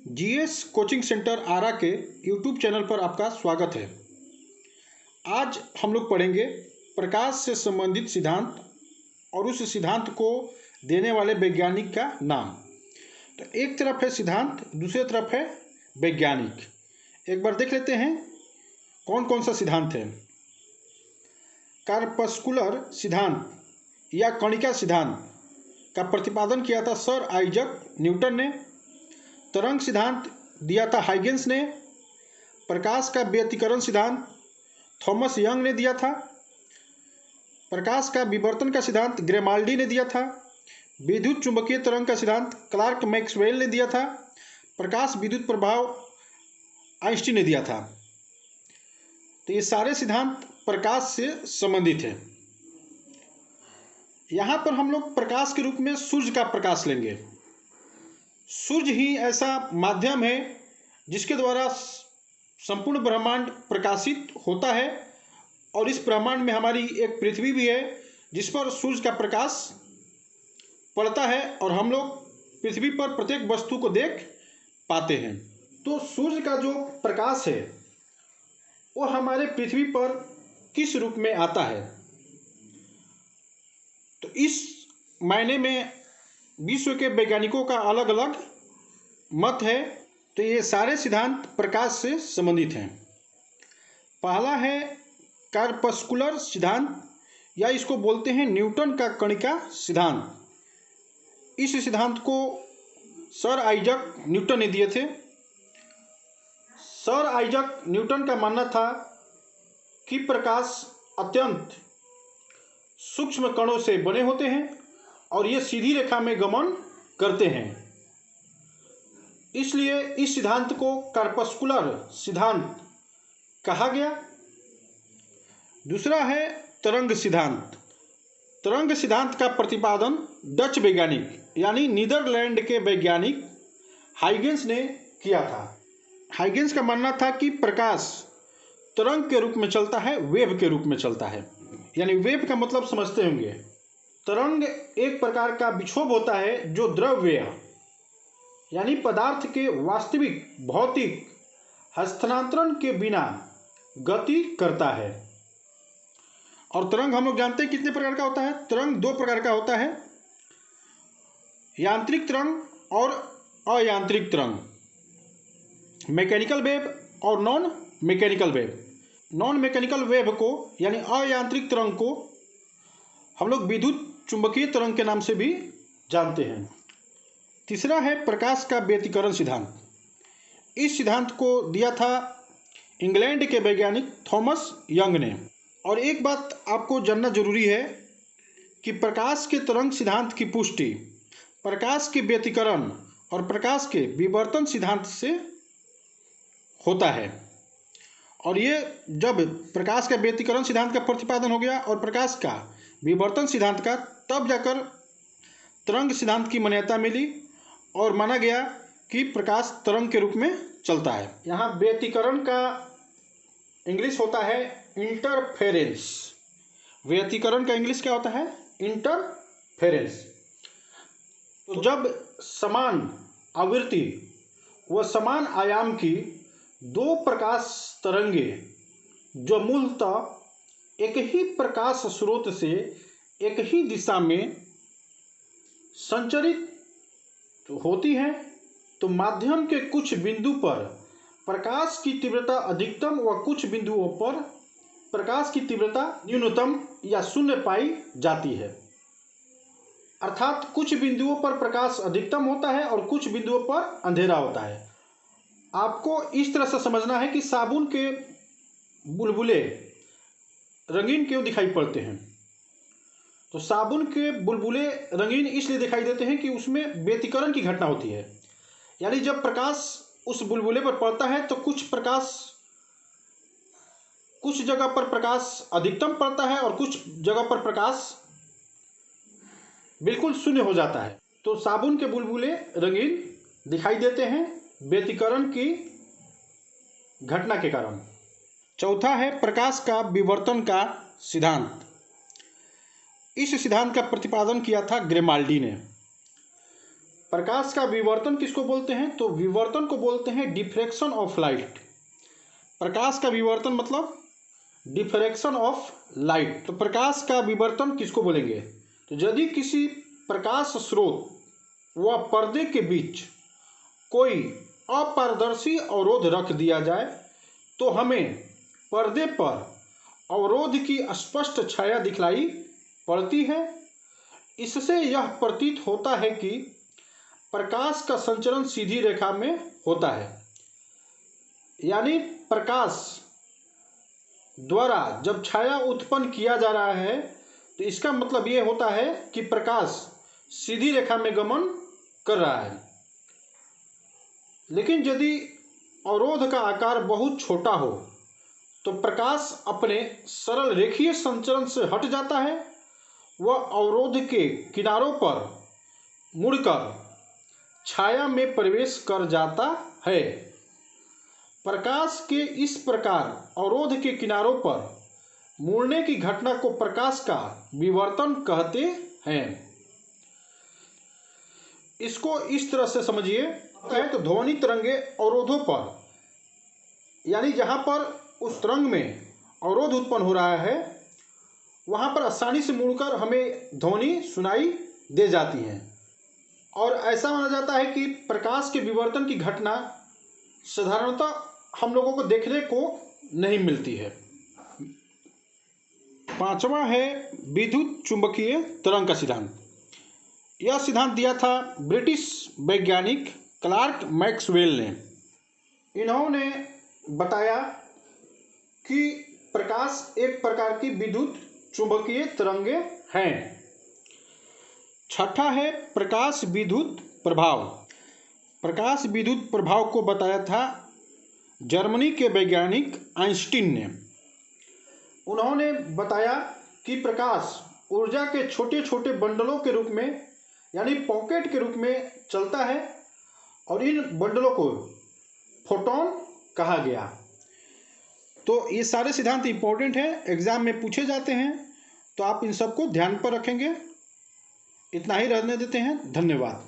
GS coaching centre आरा के YouTube channel पर आपका स्वागत है। आज हम लोग पढ़ेंगे प्रकाश से संबंधित सिद्धांत और उस सिद्धांत को देने वाले वैज्ञानिक का नाम। तो एक तरफ है सिद्धांत, दूसरी तरफ है वैज्ञानिक। एक बार देख लेते हैं कौन कौन सा सिद्धांत है। कार्पस्कुलर सिद्धांत या कणिका सिद्धांत का प्रतिपादन किया था सर आइजक न्यूटन ने। तरंग सिद्धांत दिया था हाइगेंस ने। प्रकाश का व्यतिकरण सिद्धांत थॉमस यंग ने दिया था। प्रकाश का विवर्तन का सिद्धांत ग्रेमाल्डी ने दिया था। विद्युत चुंबकीय तरंग का सिद्धांत क्लार्क मैक्सवेल ने दिया था। प्रकाश विद्युत प्रभाव आइंस्टीन ने दिया था। तो ये सारे सिद्धांत प्रकाश से संबंधित हैं। यहाँ पर हम लोग प्रकाश के रूप में सूर्य का प्रकाश लेंगे। सूर्य ही ऐसा माध्यम है जिसके द्वारा संपूर्ण ब्रह्मांड प्रकाशित होता है, और इस ब्रह्मांड में हमारी एक पृथ्वी भी है जिस पर सूर्य का प्रकाश पड़ता है और हम लोग पृथ्वी पर प्रत्येक वस्तु को देख पाते हैं। तो सूर्य का जो प्रकाश है वो हमारे पृथ्वी पर किस रूप में आता है, तो इस मायने में विश्व के वैज्ञानिकों का अलग अलग मत है। तो ये सारे सिद्धांत प्रकाश से संबंधित हैं। पहला है कार्पस्कुलर सिद्धांत, या इसको बोलते हैं न्यूटन का कणिका सिद्धांत। इस सिद्धांत को सर आइजक न्यूटन ने दिए थे। सर आइजक न्यूटन का मानना था कि प्रकाश अत्यंत सूक्ष्म कणों से बने होते हैं और ये सीधी रेखा में गमन करते हैं, इसलिए इस सिद्धांत को कार्पस्कुलर सिद्धांत कहा गया। दूसरा है तरंग सिद्धांत। तरंग सिद्धांत का प्रतिपादन डच वैज्ञानिक यानी नीदरलैंड के वैज्ञानिक हाइगेंस ने किया था। हाइगेंस का मानना था कि प्रकाश तरंग के रूप में चलता है, वेव के रूप में चलता है। यानी वेव का मतलब समझते होंगे। तरंग एक प्रकार का विक्षोभ होता है जो द्रव्य यानी पदार्थ के वास्तविक भौतिक हस्तांतरण के बिना गति करता है। और तरंग हम लोग जानते हैं कितने प्रकार का होता है। तरंग दो प्रकार का होता है, यांत्रिक तरंग और अयांत्रिक तरंग, मैकेनिकल वेव और non mechanical wave. Non mechanical wave को यानी अयांत्रिक तरंग को हम लोग विद्युत चुंबकीय तरंग के नाम से भी जानते हैं। तीसरा है प्रकाश का व्यतिकरण सिद्धांत। इस सिद्धांत को दिया था इंग्लैंड के वैज्ञानिक थॉमस यंग ने। और एक बात आपको जानना जरूरी है कि प्रकाश के तरंग सिद्धांत की पुष्टि प्रकाश के व्यतिकरण और प्रकाश के विवर्तन सिद्धांत से होता है। और ये जब प्रकाश का व्यतिकरण सिद्धांत का प्रतिपादन हो गया और प्रकाश का विवर्तन सिद्धांत का, तब जाकर तरंग सिद्धांत की मान्यता मिली और माना गया कि प्रकाश तरंग के रूप में चलता है। यहाँ व्यतिकरण का इंग्लिश होता है इंटरफेरेंस। व्यतिकरण का इंग्लिश क्या होता है? इंटरफेरेंस। तो जब समान आवृत्ति व समान आयाम की दो प्रकाश तरंगे जो मूलतः एक ही प्रकाश स्रोत से एक ही दिशा में संचरित होती हैं, तो माध्यम के कुछ बिंदु पर प्रकाश की तीव्रता अधिकतम व कुछ बिंदुओं पर प्रकाश की तीव्रता न्यूनतम या शून्य पाई जाती है। अर्थात कुछ बिंदुओं पर प्रकाश अधिकतम होता है और कुछ बिंदुओं पर अंधेरा होता है। आपको इस तरह से समझना है कि साबुन के बुलबुले रंगीन क्यों दिखाई पड़ते हैं। तो साबुन के बुलबुले रंगीन इसलिए दिखाई देते हैं कि उसमें व्यतिकरण की घटना होती है। यानी जब प्रकाश उस बुलबुले पर पड़ता है तो कुछ जगह पर प्रकाश अधिकतम पड़ता है और कुछ जगह पर प्रकाश बिल्कुल शून्य हो जाता है। तो साबुन के बुलबुले रंगीन दिखाई देते हैं व्यतिकरण की घटना के कारण। चौथा है प्रकाश का विवर्तन का सिद्धांत। इस सिद्धांत का प्रतिपादन किया था ग्रेमाल्डी ने। प्रकाश का विवर्तन किसको बोलते हैं? तो विवर्तन को बोलते हैं डिफ्रैक्शन ऑफ लाइट। प्रकाश का विवर्तन मतलब डिफ्रैक्शन ऑफ लाइट। तो प्रकाश का विवर्तन किसको बोलेंगे? तो यदि किसी प्रकाश स्रोत व पर्दे के बीच कोई अपारदर्शी अवरोध रख दिया जाए तो हमें पर्दे पर अवरोध की स्पष्ट छाया दिखलाई पड़ती है। इससे यह प्रतीत होता है कि प्रकाश का संचरण सीधी रेखा में होता है। यानी प्रकाश द्वारा जब छाया उत्पन्न किया जा रहा है तो इसका मतलब ये होता है कि प्रकाश सीधी रेखा में गमन कर रहा है। लेकिन यदि अवरोध का आकार बहुत छोटा हो तो प्रकाश अपने सरल रेखीय संचरण से हट जाता है, वह अवरोध के किनारों पर मुड़कर छाया में प्रवेश कर जाता है। प्रकाश के इस प्रकार अवरोध के किनारों पर मुड़ने की घटना को प्रकाश का विवर्तन कहते हैं। इसको इस तरह से समझिए, तो ध्वनि तरंगे अवरोधों पर यानी जहाँ पर उस तरंग में अवरोध उत्पन्न हो रहा है वहाँ पर आसानी से मुड़कर हमें ध्वनि सुनाई दे जाती है। और ऐसा माना जाता है कि प्रकाश के विवर्तन की घटना साधारणतः हम लोगों को देखने को नहीं मिलती है। पांचवा है विद्युत चुंबकीय तरंग का सिद्धांत। यह सिद्धांत दिया था ब्रिटिश वैज्ञानिक क्लार्क मैक्सवेल ने। इन्होंने बताया कि प्रकाश एक प्रकार की विद्युत चुंबकीय तरंगे हैं। छठा है प्रकाश विद्युत प्रभाव। प्रकाश विद्युत प्रभाव को बताया था जर्मनी के वैज्ञानिक आइंस्टीन ने। उन्होंने बताया कि प्रकाश ऊर्जा के छोटे छोटे बंडलों के रूप में यानी पॉकेट के रूप में चलता है और इन बंडलों को फोटोन कहा गया। तो ये सारे सिद्धांत इंपॉर्टेंट हैं, एग्जाम में पूछे जाते हैं, तो आप इन सबको ध्यान पर रखेंगे। इतना ही रहने देते हैं। धन्यवाद।